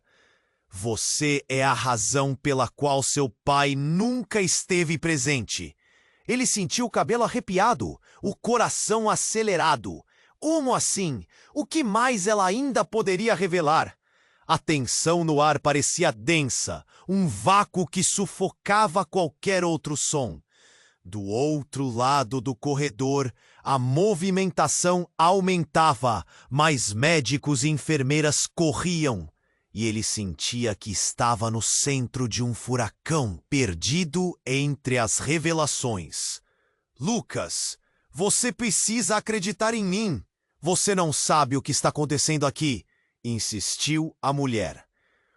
Você é a razão pela qual seu pai nunca esteve presente. Ele sentiu o cabelo arrepiado, o coração acelerado. Como assim? O que mais ela ainda poderia revelar? A tensão no ar parecia densa, um vácuo que sufocava qualquer outro som. Do outro lado do corredor, a movimentação aumentava, mais médicos e enfermeiras corriam. E ele sentia que estava no centro de um furacão, perdido entre as revelações. Lucas, você precisa acreditar em mim. Você não sabe o que está acontecendo aqui, insistiu a mulher.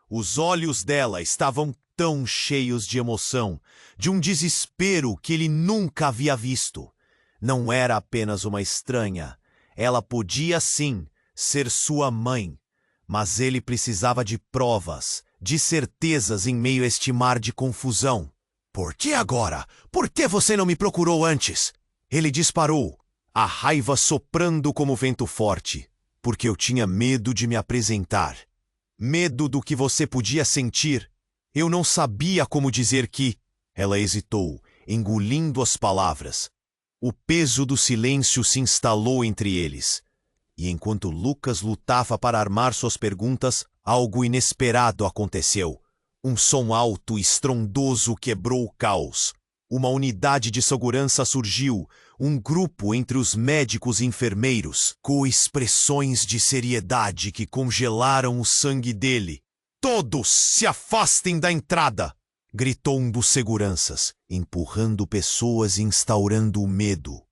Os olhos dela estavam tão cheios de emoção, de um desespero que ele nunca havia visto. Não era apenas uma estranha. Ela podia, sim, ser sua mãe. Mas ele precisava de provas, de certezas em meio a este mar de confusão. Por que agora? Por que você não me procurou antes? Ele disparou, a raiva soprando como vento forte, porque eu tinha medo de me apresentar. Medo do que você podia sentir. Eu não sabia como dizer que... Ela hesitou, engolindo as palavras. O peso do silêncio se instalou entre eles. E enquanto Lucas lutava para armar suas perguntas, algo inesperado aconteceu. Um som alto e estrondoso quebrou o caos. Uma unidade de segurança surgiu, um grupo entre os médicos e enfermeiros, com expressões de seriedade que congelaram o sangue dele. "Todos se afastem da entrada!" gritou um dos seguranças, empurrando pessoas e instaurando o medo.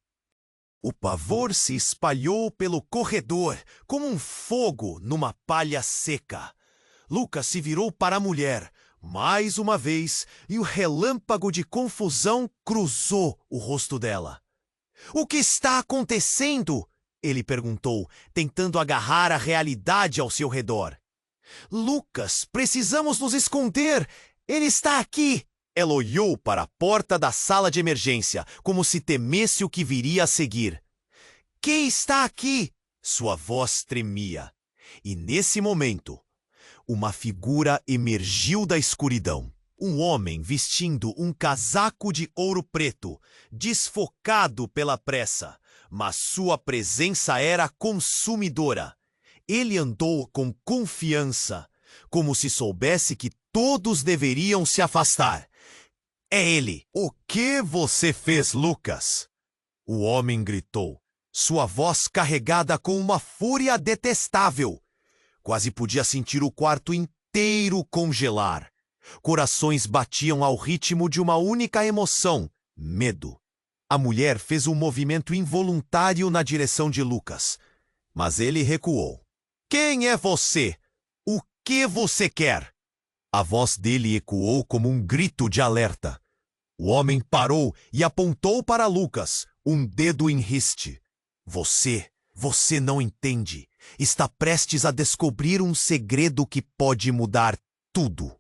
O pavor se espalhou pelo corredor, como um fogo numa palha seca. Lucas se virou para a mulher, mais uma vez, e o relâmpago de confusão cruzou o rosto dela. "O que está acontecendo?" ele perguntou, tentando agarrar a realidade ao seu redor. "Lucas, precisamos nos esconder! Ele está aqui!" Ela olhou para a porta da sala de emergência, como se temesse o que viria a seguir. "Quem está aqui?" Sua voz tremia. E nesse momento, uma figura emergiu da escuridão. Um homem vestindo um casaco de ouro preto, desfocado pela pressa, mas sua presença era consumidora. Ele andou com confiança, como se soubesse que todos deveriam se afastar. "É ele!" "O que você fez, Lucas?" O homem gritou, sua voz carregada com uma fúria detestável. Quase podia sentir o quarto inteiro congelar. Corações batiam ao ritmo de uma única emoção: medo. A mulher fez um movimento involuntário na direção de Lucas, mas ele recuou. "Quem é você? O que você quer?" A voz dele ecoou como um grito de alerta. O homem parou e apontou para Lucas, um dedo em riste. Você não entende. Está prestes a descobrir um segredo que pode mudar tudo.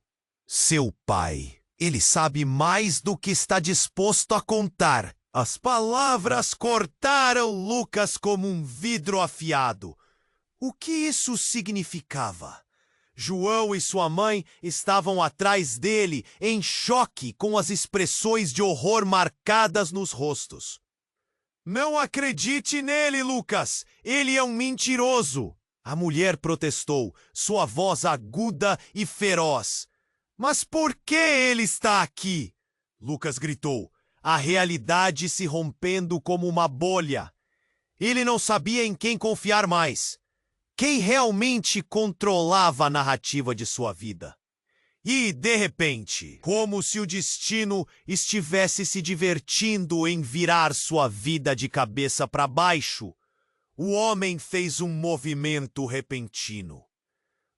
Seu pai, ele sabe mais do que está disposto a contar." As palavras cortaram Lucas como um vidro afiado. O que isso significava? João e sua mãe estavam atrás dele, em choque com as expressões de horror marcadas nos rostos. "Não acredite nele, Lucas! Ele é um mentiroso!" A mulher protestou, sua voz aguda e feroz. "Mas por que ele está aqui?" Lucas gritou, a realidade se rompendo como uma bolha. Ele não sabia em quem confiar mais. Quem realmente controlava a narrativa de sua vida? E, de repente, como se o destino estivesse se divertindo em virar sua vida de cabeça para baixo, o homem fez um movimento repentino.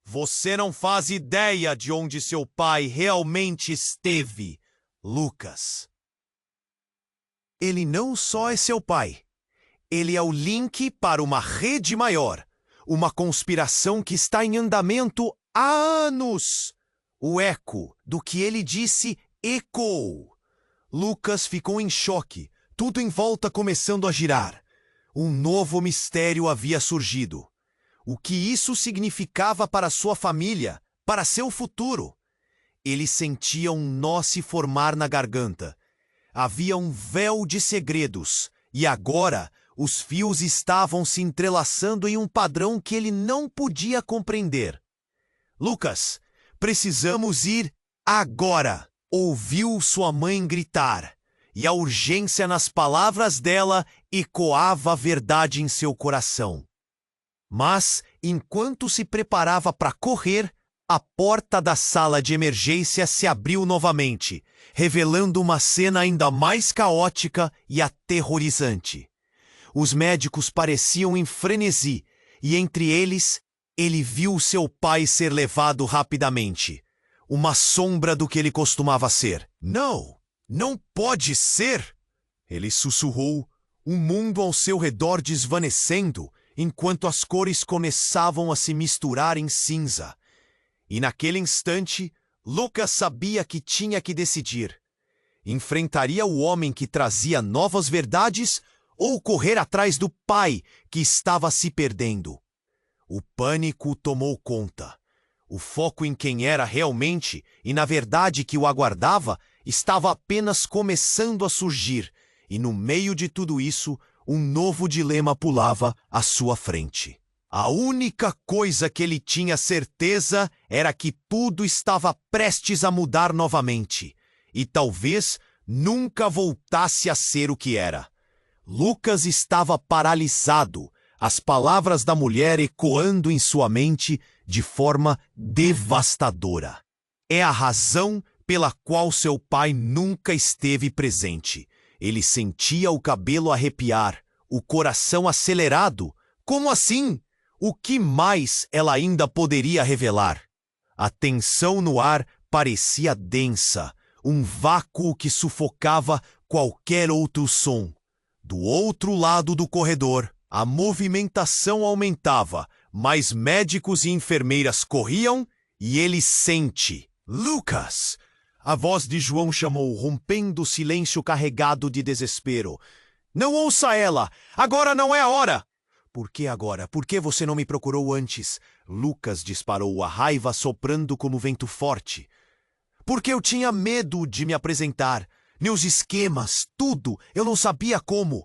Você não faz ideia de onde seu pai realmente esteve, Lucas. Ele não só é seu pai. Ele é o link para uma rede maior. Uma conspiração que está em andamento há anos. O eco do que ele disse ecoou. Lucas ficou em choque, tudo em volta começando a girar. Um novo mistério havia surgido. O que isso significava para sua família, para seu futuro? Ele sentia um nó se formar na garganta. Havia um véu de segredos, e agora os fios estavam se entrelaçando em um padrão que ele não podia compreender. Lucas, precisamos ir agora! Ouviu sua mãe gritar, e a urgência nas palavras dela ecoava a verdade em seu coração. Mas, enquanto se preparava para correr, a porta da sala de emergência se abriu novamente, revelando uma cena ainda mais caótica e aterrorizante. Os médicos pareciam em frenesi, e entre eles, ele viu seu pai ser levado rapidamente. Uma sombra do que ele costumava ser. Não, não pode ser! Ele sussurrou, o mundo ao seu redor desvanecendo, enquanto as cores começavam a se misturar em cinza. E naquele instante, Lucas sabia que tinha que decidir. Enfrentaria o homem que trazia novas verdades ou correr atrás do pai que estava se perdendo? O pânico tomou conta. O foco em quem era realmente e na verdade que o aguardava estava apenas começando a surgir, e no meio de tudo isso, um novo dilema pulava à sua frente. A única coisa que ele tinha certeza era que tudo estava prestes a mudar novamente, e talvez nunca voltasse a ser o que era. Lucas estava paralisado, as palavras da mulher ecoando em sua mente de forma devastadora. É a razão pela qual seu pai nunca esteve presente. Ele sentia o cabelo arrepiar, o coração acelerado. Como assim? O que mais ela ainda poderia revelar? A tensão no ar parecia densa, um vácuo que sufocava qualquer outro som. Do outro lado do corredor, a movimentação aumentava, mais médicos e enfermeiras corriam e ele sente. Lucas! A voz de João chamou, rompendo o silêncio carregado de desespero. Não ouça ela! Agora não é a hora! Por que agora? Por que você não me procurou antes? Lucas disparou, a raiva soprando como vento forte. Porque eu tinha medo de me apresentar. Meus esquemas, tudo, eu não sabia como.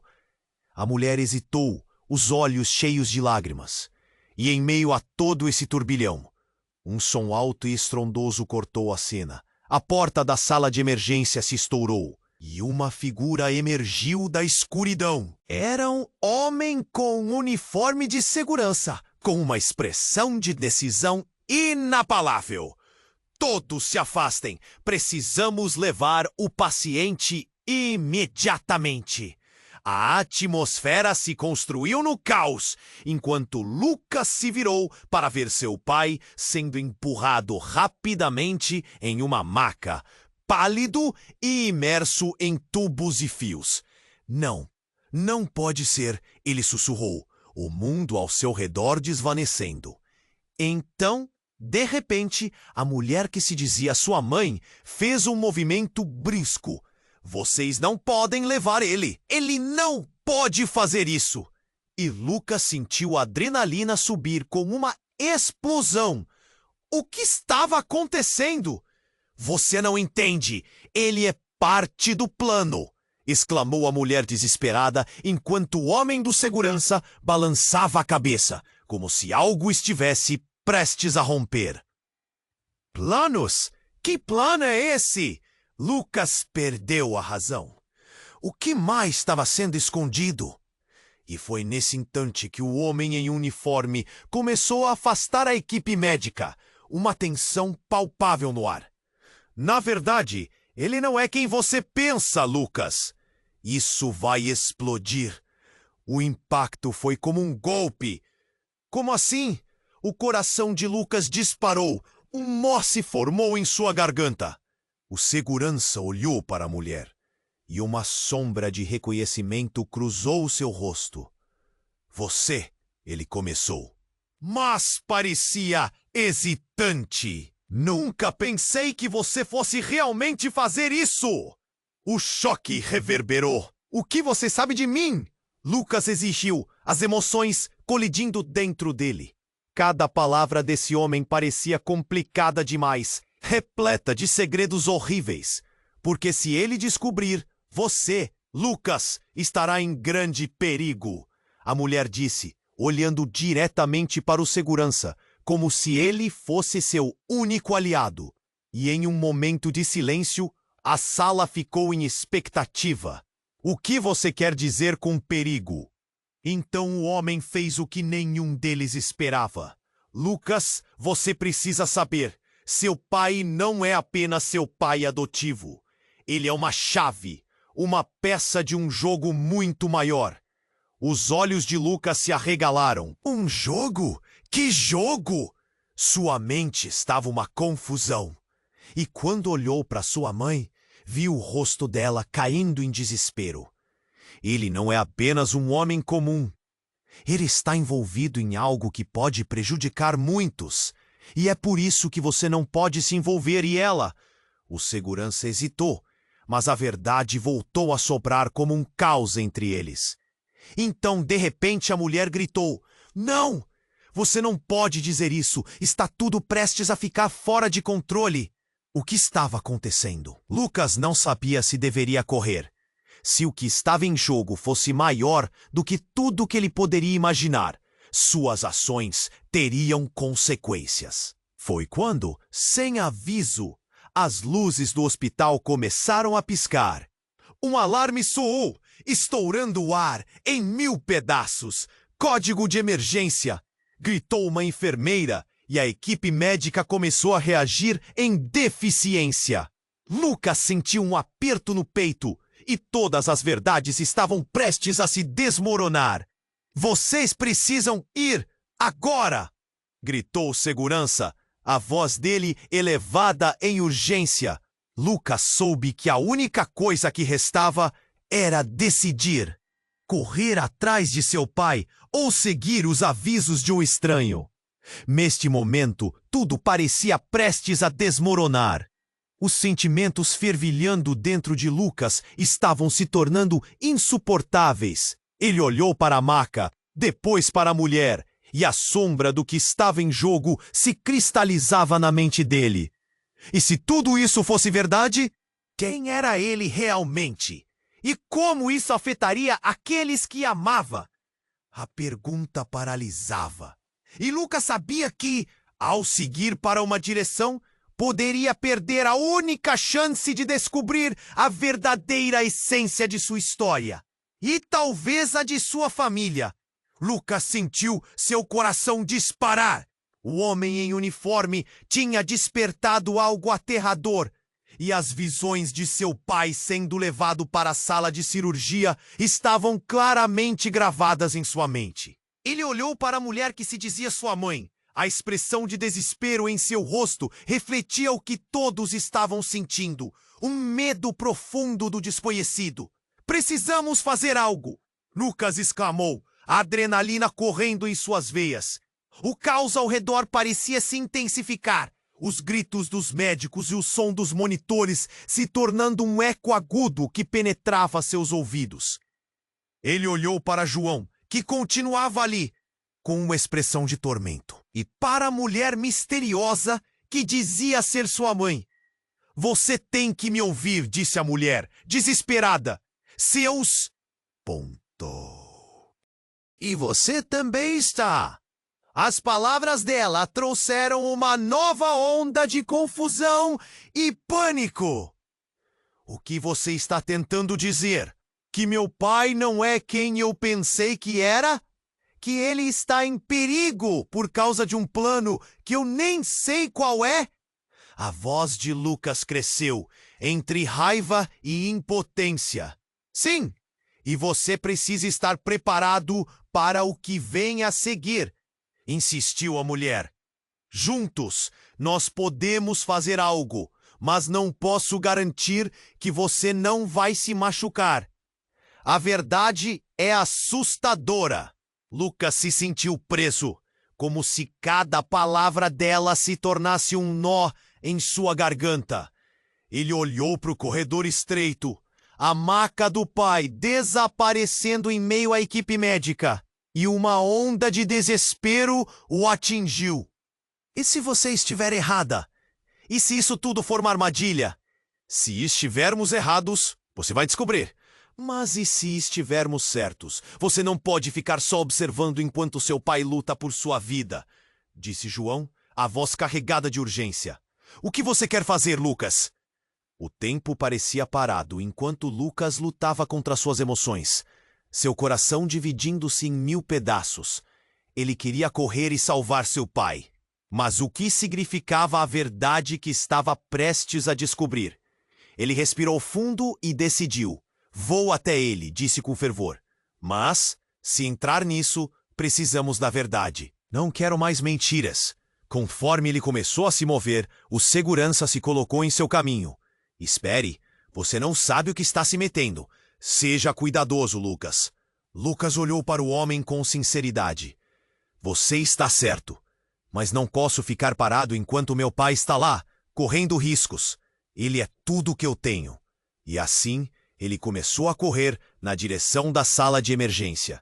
A mulher hesitou, os olhos cheios de lágrimas. E em meio a todo esse turbilhão, um som alto e estrondoso cortou a cena. A porta da sala de emergência se estourou. E uma figura emergiu da escuridão. Era um homem com um uniforme de segurança, com uma expressão de decisão inabalável. Todos se afastem. Precisamos levar o paciente imediatamente. A atmosfera se construiu no caos, enquanto Lucas se virou para ver seu pai sendo empurrado rapidamente em uma maca, pálido e imerso em tubos e fios. Não, não pode ser, ele sussurrou, o mundo ao seu redor desvanecendo. Então, de repente, a mulher que se dizia sua mãe fez um movimento brusco. Vocês não podem levar ele. Ele não pode fazer isso. E Lucas sentiu a adrenalina subir com uma explosão. O que estava acontecendo? Você não entende. Ele é parte do plano, exclamou a mulher desesperada, enquanto o homem do segurança balançava a cabeça, como se algo estivesse prestes a romper. Planos? Que plano é esse? Lucas perdeu a razão. O que mais estava sendo escondido? E foi nesse instante que o homem em uniforme começou a afastar a equipe médica, uma tensão palpável no ar. Na verdade, ele não é quem você pensa, Lucas. Isso vai explodir. O impacto foi como um golpe. Como assim? O coração de Lucas disparou. Um nó se formou em sua garganta. O segurança olhou para a mulher e uma sombra de reconhecimento cruzou seu rosto. Você, ele começou. Mas parecia hesitante. Nunca pensei que você fosse realmente fazer isso! O choque reverberou. O que você sabe de mim? Lucas exigiu, as emoções colidindo dentro dele. Cada palavra desse homem parecia complicada demais, repleta de segredos horríveis. Porque se ele descobrir, você, Lucas, estará em grande perigo. A mulher disse, olhando diretamente para o segurança, como se ele fosse seu único aliado. E em um momento de silêncio, a sala ficou em expectativa. O que você quer dizer com perigo? Então o homem fez o que nenhum deles esperava. Lucas, você precisa saber, seu pai não é apenas seu pai adotivo. Ele é uma chave, uma peça de um jogo muito maior. Os olhos de Lucas se arregalaram. Um jogo? Que jogo? Sua mente estava uma confusão. E quando olhou para sua mãe, viu o rosto dela caindo em desespero. Ele não é apenas um homem comum. Ele está envolvido em algo que pode prejudicar muitos. E é por isso que você não pode se envolver e ela. O segurança hesitou, mas a verdade voltou a soprar como um caos entre eles. Então, de repente, a mulher gritou, "Não! Você não pode dizer isso! Está tudo prestes a ficar fora de controle!" O que estava acontecendo? Lucas não sabia se deveria correr. Se o que estava em jogo fosse maior do que tudo que ele poderia imaginar, suas ações teriam consequências. Foi quando, sem aviso, as luzes do hospital começaram a piscar. Um alarme soou, estourando o ar em 1000 pedaços. Código de emergência! Gritou uma enfermeira e a equipe médica começou a reagir em deficiência. Lucas sentiu um aperto no peito e todas as verdades estavam prestes a se desmoronar. Vocês precisam ir agora! Gritou o segurança, a voz dele elevada em urgência. Lucas soube que a única coisa que restava era decidir. Correr atrás de seu pai ou seguir os avisos de um estranho. Neste momento, tudo parecia prestes a desmoronar. Os sentimentos fervilhando dentro de Lucas estavam se tornando insuportáveis. Ele olhou para a maca, depois para a mulher, e a sombra do que estava em jogo se cristalizava na mente dele. E se tudo isso fosse verdade, quem era ele realmente? E como isso afetaria aqueles que amava? A pergunta paralisava. E Lucas sabia que, ao seguir para uma direção, poderia perder a única chance de descobrir a verdadeira essência de sua história. E talvez a de sua família. Lucas sentiu seu coração disparar. O homem em uniforme tinha despertado algo aterrador. E as visões de seu pai sendo levado para a sala de cirurgia estavam claramente gravadas em sua mente. Ele olhou para a mulher que se dizia sua mãe. A expressão de desespero em seu rosto refletia o que todos estavam sentindo. Um medo profundo do desconhecido. "Precisamos fazer algo!" Lucas exclamou, a adrenalina correndo em suas veias. O caos ao redor parecia se intensificar. Os gritos dos médicos e o som dos monitores se tornando um eco agudo que penetrava seus ouvidos. Ele olhou para João, que continuava ali, com uma expressão de tormento. E para a mulher misteriosa que dizia ser sua mãe. "Você tem que me ouvir", disse a mulher, desesperada. "Seus..." Ponto. "E você também está." As palavras dela trouxeram uma nova onda de confusão e pânico. "O que você está tentando dizer?" Que meu pai não é quem eu pensei que era? Que ele está em perigo por causa de um plano que eu nem sei qual é? A voz de Lucas cresceu, entre raiva e impotência. Sim, e você precisa estar preparado para o que vem a seguir, insistiu a mulher. Juntos, nós podemos fazer algo, mas não posso garantir que você não vai se machucar. A verdade é assustadora. Lucas se sentiu preso, como se cada palavra dela se tornasse um nó em sua garganta. Ele olhou para o corredor estreito, a maca do pai desaparecendo em meio à equipe médica, e uma onda de desespero o atingiu. E se você estiver errada? E se isso tudo for uma armadilha? Se estivermos errados, você vai descobrir. Mas e se estivermos certos? Você não pode ficar só observando enquanto seu pai luta por sua vida, disse João, a voz carregada de urgência. O que você quer fazer, Lucas? O tempo parecia parado enquanto Lucas lutava contra suas emoções, seu coração dividindo-se em 1000 pedaços. Ele queria correr e salvar seu pai. Mas o que significava a verdade que estava prestes a descobrir? Ele respirou fundo e decidiu. Vou até ele, disse com fervor. Mas, se entrar nisso, precisamos da verdade. Não quero mais mentiras. Conforme ele começou a se mover, o segurança se colocou em seu caminho. Espere, você não sabe o que está se metendo. Seja cuidadoso, Lucas. Lucas olhou para o homem com sinceridade. Você está certo. Mas não posso ficar parado enquanto meu pai está lá, correndo riscos. Ele é tudo o que eu tenho. E assim, ele começou a correr na direção da sala de emergência.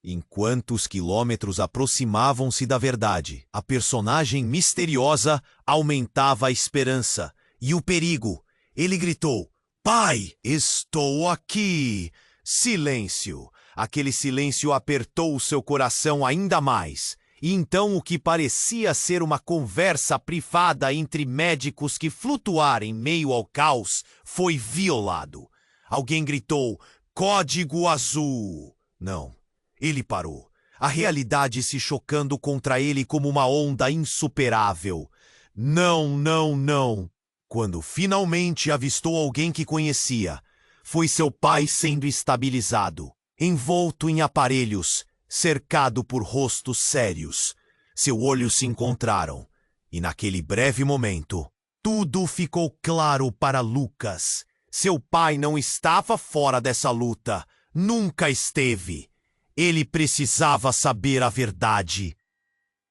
Enquanto os quilômetros aproximavam-se da verdade, a personagem misteriosa aumentava a esperança e o perigo. Ele gritou, pai, estou aqui! Silêncio! Aquele silêncio apertou o seu coração ainda mais. E então o que parecia ser uma conversa privada entre médicos que flutuaram em meio ao caos foi violado. Alguém gritou, Código Azul! Não, ele parou, a realidade se chocando contra ele como uma onda insuperável. Não, não, não! Quando finalmente avistou alguém que conhecia, foi seu pai sendo estabilizado, envolto em aparelhos, cercado por rostos sérios. Seus olhos se encontraram, e naquele breve momento, tudo ficou claro para Lucas. Seu pai não estava fora dessa luta, nunca esteve. Ele precisava saber a verdade.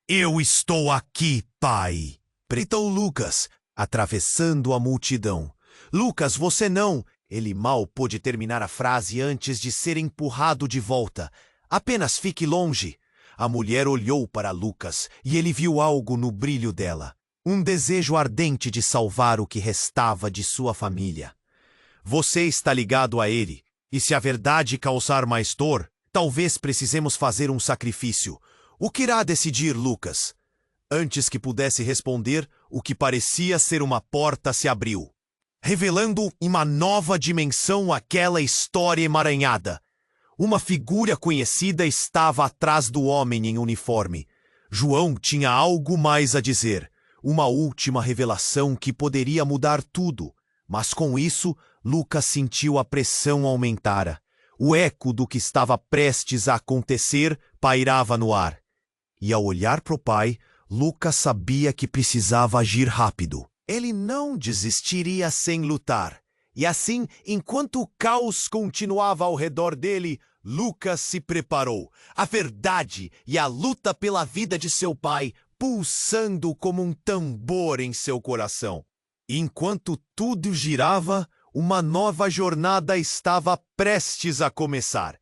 Eu estou aqui, pai, gritou Lucas, atravessando a multidão. Lucas, você não... Ele mal pôde terminar a frase antes de ser empurrado de volta. Apenas fique longe. A mulher olhou para Lucas e ele viu algo no brilho dela. Um desejo ardente de salvar o que restava de sua família. Você está ligado a ele, e se a verdade causar mais dor, talvez precisemos fazer um sacrifício. O que irá decidir, Lucas? Antes que pudesse responder, o que parecia ser uma porta se abriu, revelando uma nova dimensão àquela história emaranhada. Uma figura conhecida estava atrás do homem em uniforme. João tinha algo mais a dizer, uma última revelação que poderia mudar tudo. Mas com isso, Lucas sentiu a pressão aumentar. O eco do que estava prestes a acontecer pairava no ar. E ao olhar para o pai, Lucas sabia que precisava agir rápido. Ele não desistiria sem lutar. E assim, enquanto o caos continuava ao redor dele, Lucas se preparou. A verdade e a luta pela vida de seu pai pulsando como um tambor em seu coração. Enquanto tudo girava, uma nova jornada estava prestes a começar.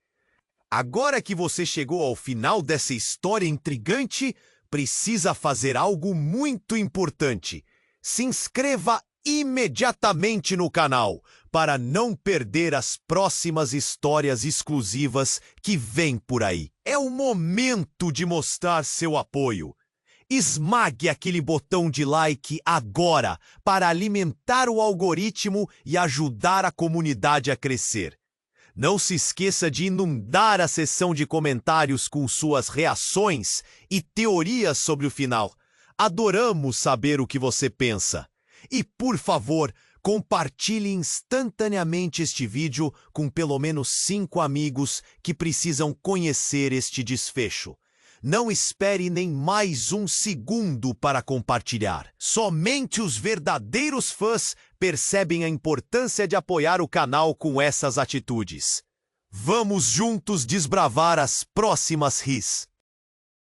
Agora que você chegou ao final dessa história intrigante, precisa fazer algo muito importante. Se inscreva imediatamente no canal para não perder as próximas histórias exclusivas que vêm por aí. É o momento de mostrar seu apoio. Esmague aquele botão de like agora para alimentar o algoritmo e ajudar a comunidade a crescer. Não se esqueça de inundar a seção de comentários com suas reações e teorias sobre o final. Adoramos saber o que você pensa. E, por favor, compartilhe instantaneamente este vídeo com pelo menos 5 amigos que precisam conhecer este desfecho. Não espere nem mais um segundo para compartilhar. Somente os verdadeiros fãs percebem a importância de apoiar o canal com essas atitudes. Vamos juntos desbravar as próximas RIs.